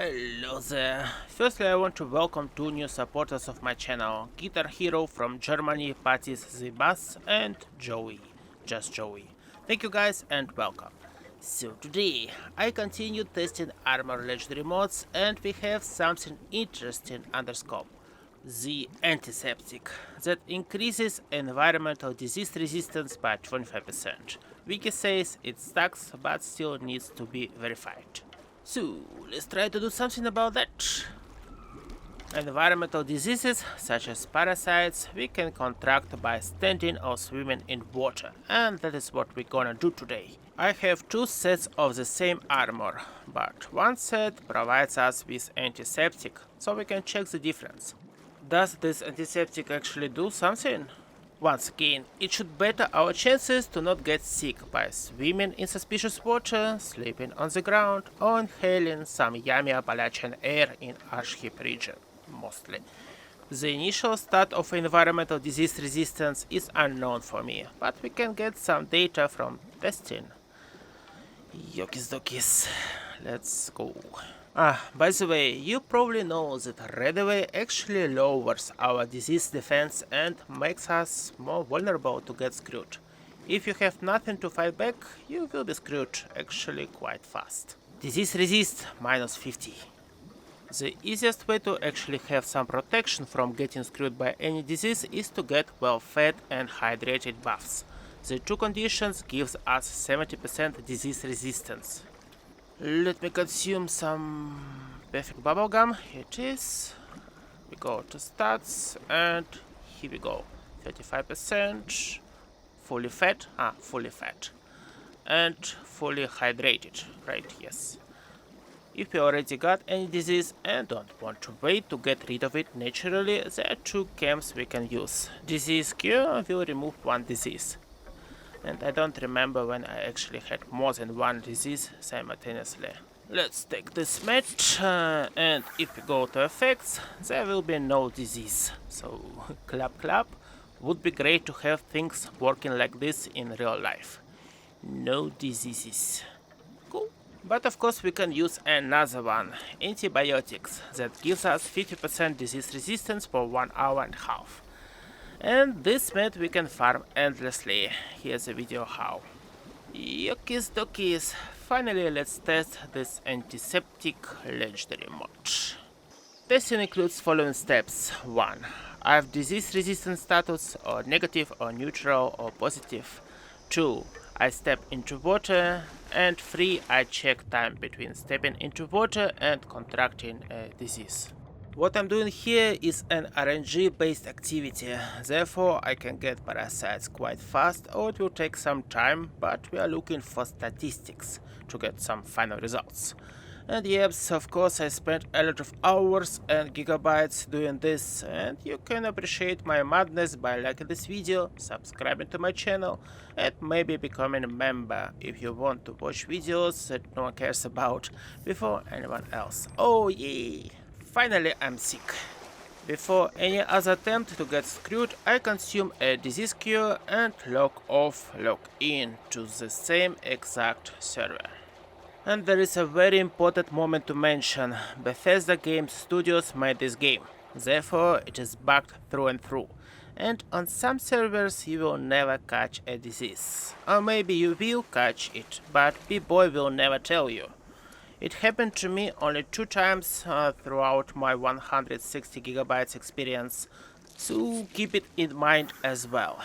Hello there. Firstly, I want to welcome two new supporters of my channel, Guitar Hero from Germany, Patis the Bass, and Joey, just Joey. Thank you guys and welcome. So today, I continue testing armor legendary mods and we have something interesting underscope. The Anticeptic, that increases environmental disease resistance by 25%. Wiki says it stacks but still needs to be verified. So, let's try to do something about that. Environmental diseases, such as parasites, we can contract by standing or swimming in water, and that is what we're gonna do today. I have two sets of the same armor, but one set provides us with antiseptic, so we can check the difference. Does this antiseptic actually do something? Once again, it should better our chances to not get sick by swimming in suspicious water, sleeping on the ground, or inhaling some yummy Appalachian air in Arship region, mostly. The initial stat of environmental disease resistance is unknown for me, but we can get some data from testing. Yokis dokis, let's go. By the way, you probably know that Redaway actually lowers our disease defense and makes us more vulnerable to get screwed. If you have nothing to fight back, you will be screwed actually quite fast. Disease resist minus 50. The easiest way to actually have some protection from getting screwed by any disease is to get well-fed and hydrated buffs. The two conditions gives us 70% disease resistance. Let me consume some perfect bubblegum. Here it is. We go to stats and here we go. 35%. Fully fed. Fully fed. And fully hydrated. Right, yes. If you already got any disease and don't want to wait to get rid of it naturally, there are two camps we can use. Disease cure will remove one disease. And I don't remember when I actually had more than one disease simultaneously. Let's take this match, and if we go to effects, there will be no disease. So, clap clap. Would be great to have things working like this in real life. No diseases. Cool. But of course we can use another one, antibiotics, that gives us 50% disease resistance for 1 hour and a half. And this method we can farm endlessly. Here's a video how. Yokis dokis. Finally, let's test this Antiseptic Legendary Mod. Testing includes following steps. 1. I have disease resistance status or negative or neutral or positive. 2. I step into water. And 3. I check time between stepping into water and contracting a disease. What I'm doing here is an RNG based activity, therefore I can get parasites quite fast or it will take some time, but we are looking for statistics to get some final results. And yes, of course I spent a lot of hours and gigabytes doing this, and you can appreciate my madness by liking this video, subscribing to my channel, and maybe becoming a member if you want to watch videos that no one cares about before anyone else. Oh yeah! Finally, I'm sick. Before any other attempt to get screwed, I consume a disease cure and log in to the same exact server. And there is a very important moment to mention. Bethesda Game Studios made this game, therefore it is bugged through and through. And on some servers you will never catch a disease. Or maybe you will catch it, but B-Boy will never tell you. It happened to me only 2 times throughout my 160 gigabytes experience, so keep it in mind as well.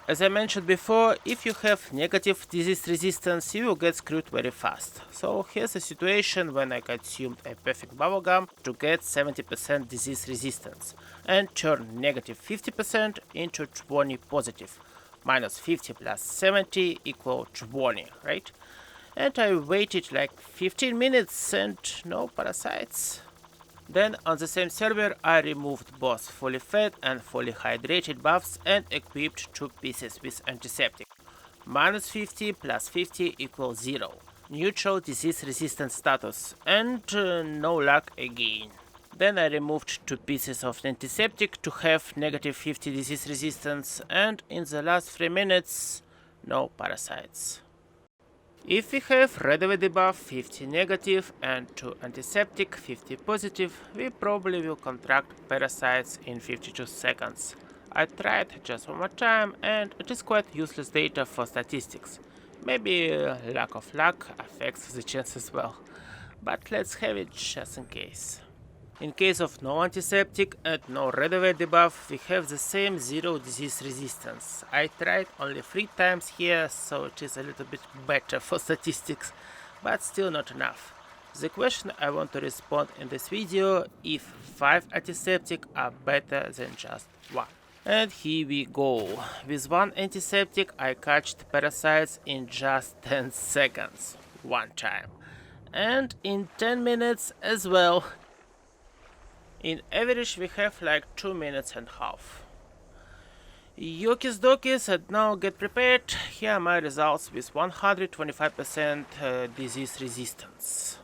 As I mentioned before, if you have negative disease resistance, you will get screwed very fast. So here's a situation when I consumed a perfect bubblegum to get 70% disease resistance and turn negative 50% into 20 positive. Minus 50 plus 70 equal 20, right? And I waited like 15 minutes and no parasites. Then on the same server I removed both fully fed and fully hydrated buffs and equipped 2 pieces with antiseptic. Minus 50 plus 50 equals 0. Neutral disease resistance status and no luck again. Then I removed 2 pieces of antiseptic to have negative 50 disease resistance, and in the last 3 minutes no parasites. If we have Redaway debuff 50 negative and 2 antiseptic 50 positive, we probably will contract parasites in 52 seconds. I tried just one more time and it is quite useless data for statistics. Maybe lack of luck affects the chance as well, but let's have it just in case. In case of no antiseptic and no Redaway debuff, we have the same 0 disease resistance. I tried only 3 times here, so it is a little bit better for statistics, but still not enough. The question I want to respond in this video: if 5 antiseptic are better than just 1. And here we go. With 1 antiseptic I catched parasites in just 10 seconds. One time. And in 10 minutes as well. In average we have like 2 minutes and a half. Yokis dokis, and now get prepared. Here are my results with 125% disease resistance.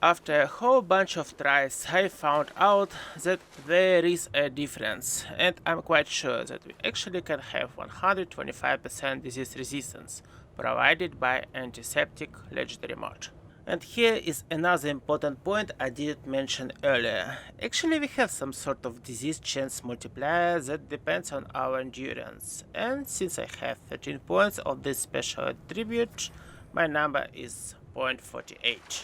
After a whole bunch of tries, I found out that there is a difference, and I'm quite sure that we actually can have 125% disease resistance provided by Anticeptic Legendary Mod. And here is another important point I didn't mention earlier. Actually we have some sort of disease chance multiplier that depends on our endurance, and since I have 13 points of this special attribute, my number is 0.48.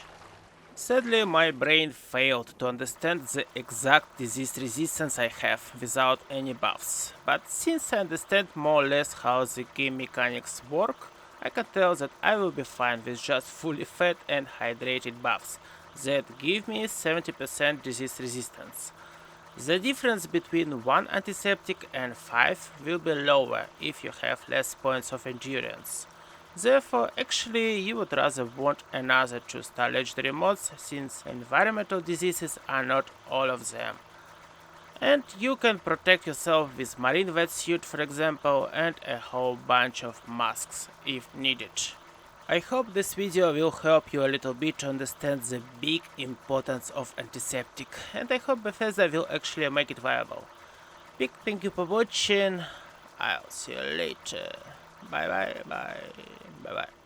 Sadly, my brain failed to understand the exact disease resistance I have without any buffs, but since I understand more or less how the game mechanics work, I can tell that I will be fine with just fully fed and hydrated buffs that give me 70% disease resistance. The difference between 1 antiseptic and 5 will be lower if you have less points of endurance. Therefore, actually, you would rather want another 2-star legendary mods, since environmental diseases are not all of them. And you can protect yourself with marine wetsuit, for example, and a whole bunch of masks if needed. I hope this video will help you a little bit to understand the big importance of antiseptic, and I hope Bethesda will actually make it viable. Big thank you for watching. I'll see you later. Bye bye bye bye bye.